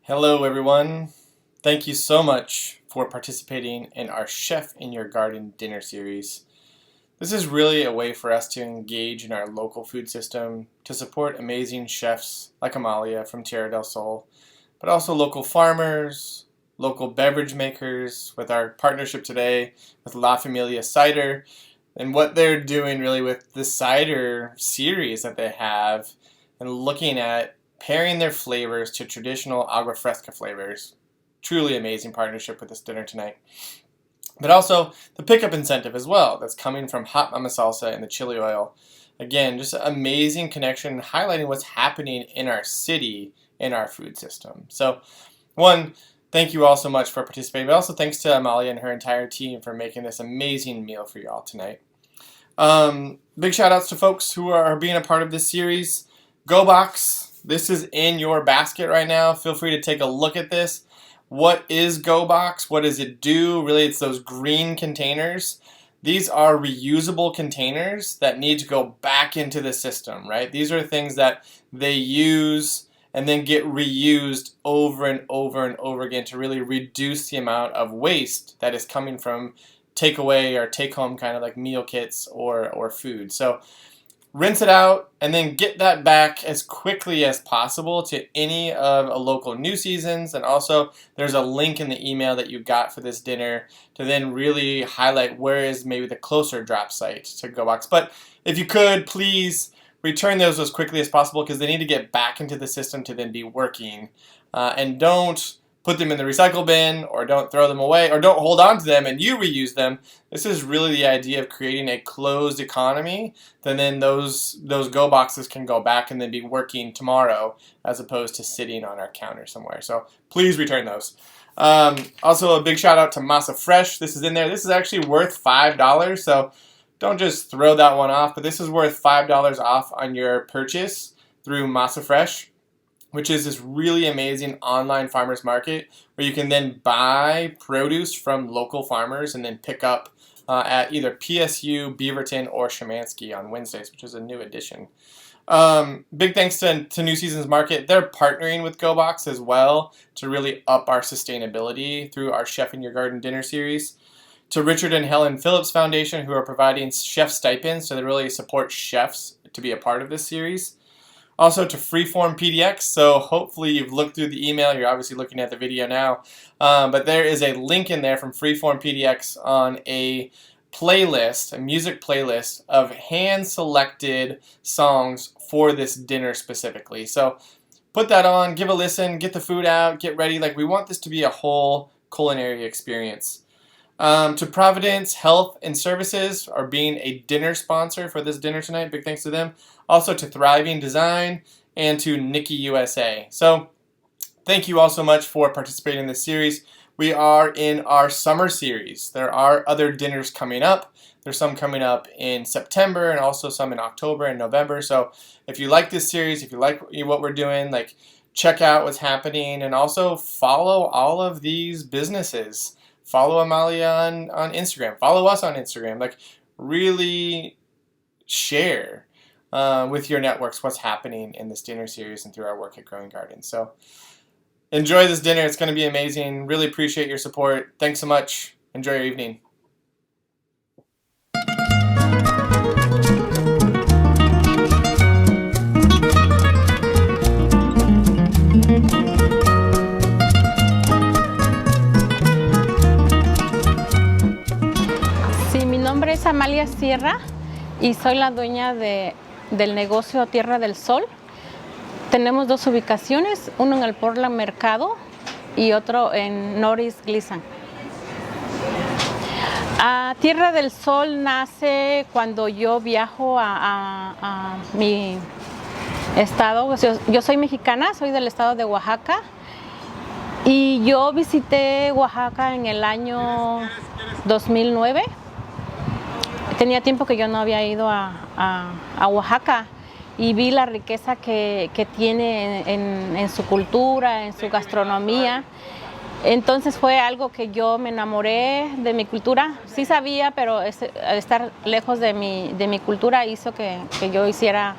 Hello, everyone. Thank you so much for participating in our Chef in Your Garden dinner series. This is really a way for us to engage in our local food system to support amazing chefs like Amalia from Tierra del Sol, but also local farmers, local beverage makers, with our partnership today with La Familia Cider, and what they're doing really with the cider series that they have, and looking at pairing their flavors to traditional agua fresca flavors. Truly amazing partnership with this dinner tonight. But also the pickup incentive as well that's coming from Hot Mama Salsa and the chili oil. Again, just an amazing connection highlighting what's happening in our city, in our food system. So, one, thank you all so much for participating, but also thanks to Amalia and her entire team for making this amazing meal for you all tonight. Big shout outs to folks who are being a part of this series. GoBox. This is in your basket right now. Feel free to take a look at this. What is GoBox? What does it do? Really, it's those green containers. These are reusable containers that need to go back into the system, right? These are things that they use and then get reused over and over and over again to really reduce the amount of waste that is coming from takeaway or take-home kind of like meal kits or food. So rinse it out and then get that back as quickly as possible to any of a local New Seasons. And also there's a link in the email that you got for this dinner to then really highlight where is maybe the closer drop site to GoBox. But if you could, please return those as quickly as possible because they need to get back into the system to then be working. And don't put them in the recycle bin or don't throw them away or don't hold on to them and you reuse them. This is really the idea of creating a closed economy. Then those go boxes can go back and then be working tomorrow as opposed to sitting on our counter somewhere. So please return those. Also a big shout out to Masa Fresh. This is in there. This is actually worth $5. So don't just throw that one off, but this is worth $5 off on your purchase through Masa Fresh, which is this really amazing online farmers market where you can then buy produce from local farmers and then pick up at either PSU, Beaverton, or Shemansky on Wednesdays, which is a new addition. Big thanks to New Seasons Market. They're partnering with GoBox as well to really up our sustainability through our Chef in Your Garden dinner series. To Richard and Helen Phillips Foundation, who are providing chef stipends, so they really support chefs to be a part of this series. Also to Freeform PDX, so hopefully you've looked through the email. You're obviously looking at the video now. But there is a link in there from Freeform PDX on a playlist, a music playlist of hand-selected songs for this dinner specifically. So put that on, give a listen, get the food out, get ready. Like, we want this to be a whole culinary experience. To Providence Health and Services are being a dinner sponsor for this dinner tonight. Big thanks to them. Also to Thriving Design and to Nikki USA. So thank you all so much for participating in this series. We are in our summer series. There are other dinners coming up. There's some coming up in September and also some in October and November. So if you like this series, if you like what we're doing, like, check out what's happening and also follow all of these businesses. Follow Amalia on Instagram. Follow us on Instagram. Like, really share with your networks what's happening in this dinner series and through our work at Growing Gardens. So enjoy this dinner. It's going to be amazing. Really appreciate your support. Thanks so much. Enjoy your evening. Mi nombre es Amalia Sierra y soy la dueña del negocio Tierra del Sol. Tenemos dos ubicaciones, uno en el Portland Mercado y otro en Norris Gleason. Tierra del Sol nace cuando yo viajo a mi estado. Yo soy mexicana, soy del estado de Oaxaca y yo visité Oaxaca en el año 2009. Tenía tiempo que yo no había ido a Oaxaca y vi la riqueza que tiene en su cultura, en su gastronomía. Entonces fue algo que yo me enamoré de mi cultura. Sí sabía, pero estar lejos de mi cultura hizo que yo hiciera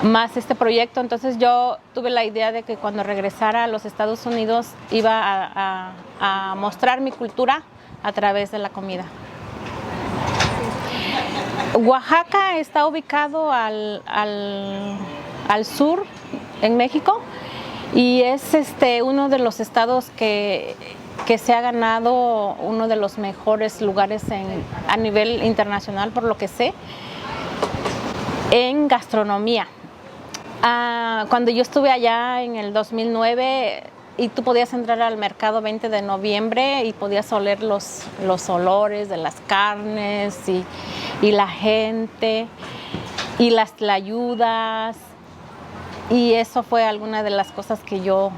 más este proyecto. Entonces yo tuve la idea de que cuando regresara a los Estados Unidos iba a mostrar mi cultura a través de la comida. Oaxaca está ubicado al sur en México y es uno de los estados que se ha ganado uno de los mejores lugares a nivel internacional, por lo que sé, en gastronomía. Cuando yo estuve allá en el 2009 y tú podías entrar al mercado 20 de noviembre y podías oler los olores de las carnes y la gente y las tlayudas, y eso fue alguna de las cosas que yo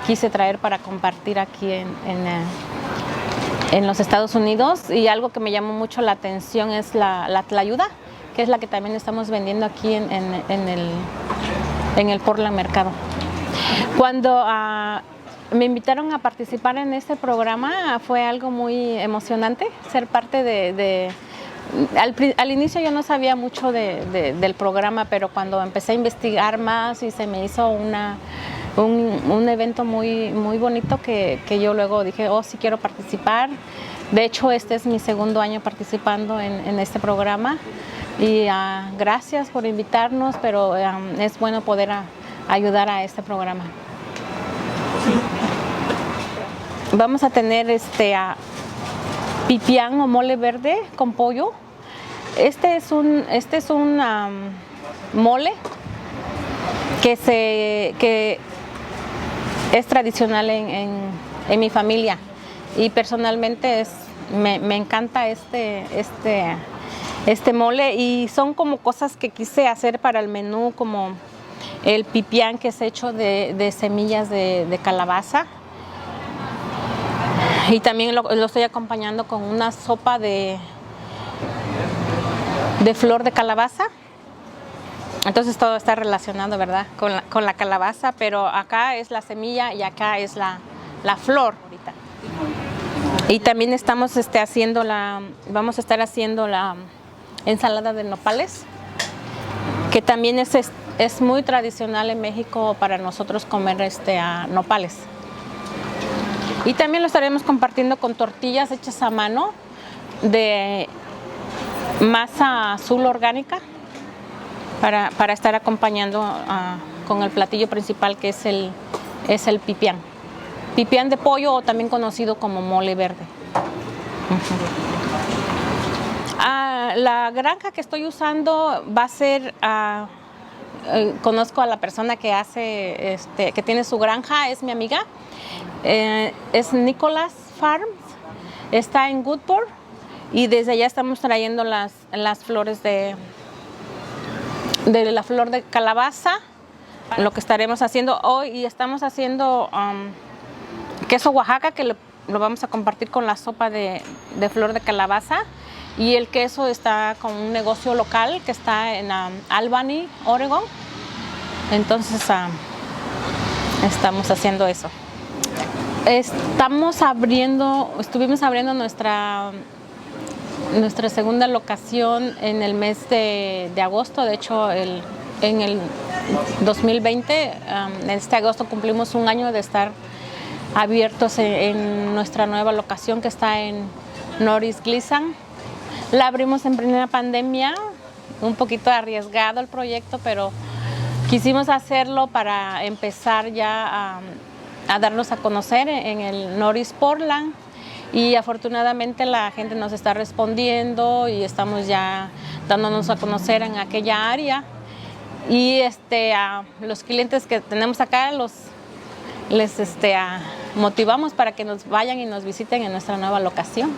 quise traer para compartir aquí en los Estados Unidos. Y algo que me llamó mucho la atención es la tlayuda, que es la que también estamos vendiendo aquí en el Portland Mercado. Cuando me invitaron a participar en este programa fue algo muy emocionante ser parte al inicio yo no sabía mucho del programa, pero cuando empecé a investigar más y se me hizo un evento muy, muy bonito que yo luego dije, oh, sí quiero participar. De hecho, este es mi segundo año participando en este programa. Y gracias por invitarnos, pero es bueno poder ayudar a este programa. Vamos a tener pipián o mole verde con pollo. Este es un mole que es tradicional en mi familia, y personalmente me encanta este mole, y son como cosas que quise hacer para el menú, como el pipián, que es hecho de semillas de calabaza, y también lo estoy acompañando con una sopa de flor de calabaza. Entonces todo está relacionado, ¿verdad?, con la calabaza, pero acá es la semilla y acá es la flor ahorita. Y también estamos vamos a estar haciendo la ensalada de nopales, que también es muy tradicional en México para nosotros comer nopales. Y también lo estaremos compartiendo con tortillas hechas a mano de masa azul orgánica para estar acompañando con el platillo principal, que es el pipián. Pipián de pollo, o también conocido como mole verde. La granja que estoy usando va a ser, conozco a la persona que que tiene su granja, es mi amiga, es Nicholas Farms, está en Goodport, y desde allá estamos trayendo las flores de la flor de calabaza, lo que estaremos haciendo hoy, y estamos haciendo queso Oaxaca, que lo vamos a compartir con la sopa de flor de calabaza. Y el queso está con un negocio local que está en Albany, Oregon. Entonces estamos haciendo eso. Estuvimos abriendo nuestra segunda locación en el mes de agosto. De hecho, en el 2020, en este agosto, cumplimos un año de estar abiertos en nuestra nueva locación, que está en Norris Gleason. La abrimos en plena pandemia, un poquito arriesgado el proyecto, pero quisimos hacerlo para empezar ya a darnos a conocer en el Norris Portland, y afortunadamente la gente nos está respondiendo y estamos ya dándonos a conocer en aquella área, y a los clientes que tenemos acá les motivamos para que nos vayan y nos visiten en nuestra nueva locación.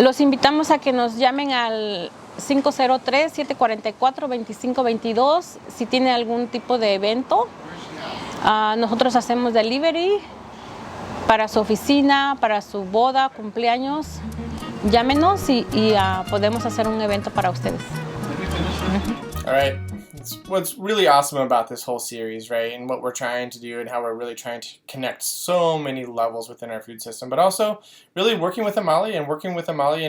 Los invitamos a que nos llamen al 503-744-2522 si tiene algún tipo de evento. Nosotros hacemos delivery para su oficina, para su boda, cumpleaños. Llámenos y podemos hacer un evento para ustedes. All right. What's really awesome about this whole series, right, and what we're trying to do and how we're really trying to connect so many levels within our food system, but also really working with Amalia in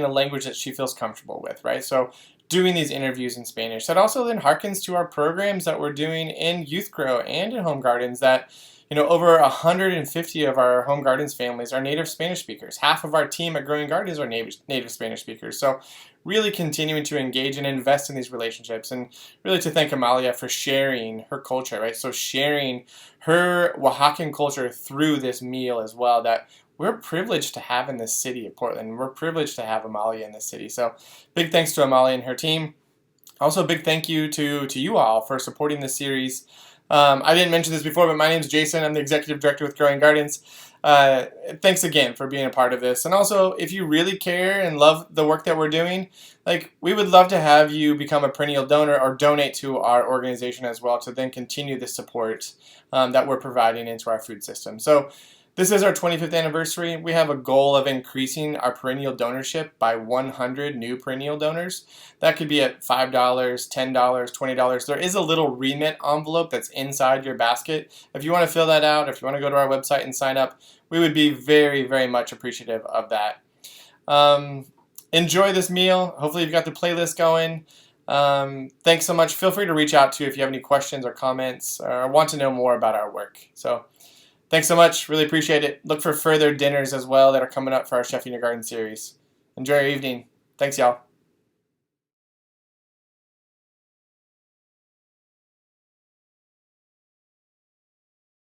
a language that she feels comfortable with, right? So doing these interviews in Spanish. That also then harkens to our programs that we're doing in Youth Grow and in Home Gardens that, over 150 of our Home Gardens families are native Spanish speakers. Half of our team at Growing Gardens are native Spanish speakers. So really continuing to engage and invest in these relationships, and really to thank Amalia for sharing her culture, right? So sharing her Oaxacan culture through this meal as well, that we're privileged to have in this city of Portland. We're privileged to have Amalia in this city. So big thanks to Amalia and her team. Also, a big thank you to you all for supporting this series. I didn't mention this before, but my name is Jason. I'm the Executive Director with Growing Gardens. Thanks again for being a part of this. And also, if you really care and love the work that we're doing, we would love to have you become a perennial donor or donate to our organization as well to then continue the support that we're providing into our food system. So this is our 25th anniversary. We have a goal of increasing our perennial donorship by 100 new perennial donors. That could be at $5, $10, $20. There is a little remit envelope that's inside your basket. If you want to fill that out, if you want to go to our website and sign up, we would be very, very much appreciative of that. Enjoy this meal. Hopefully you've got the playlist going. Thanks so much. Feel free to reach out to if you have any questions or comments or want to know more about our work. So thanks so much. Really appreciate it. Look for further dinners as well that are coming up for our Chef in Your Garden series. Enjoy your evening. Thanks, y'all.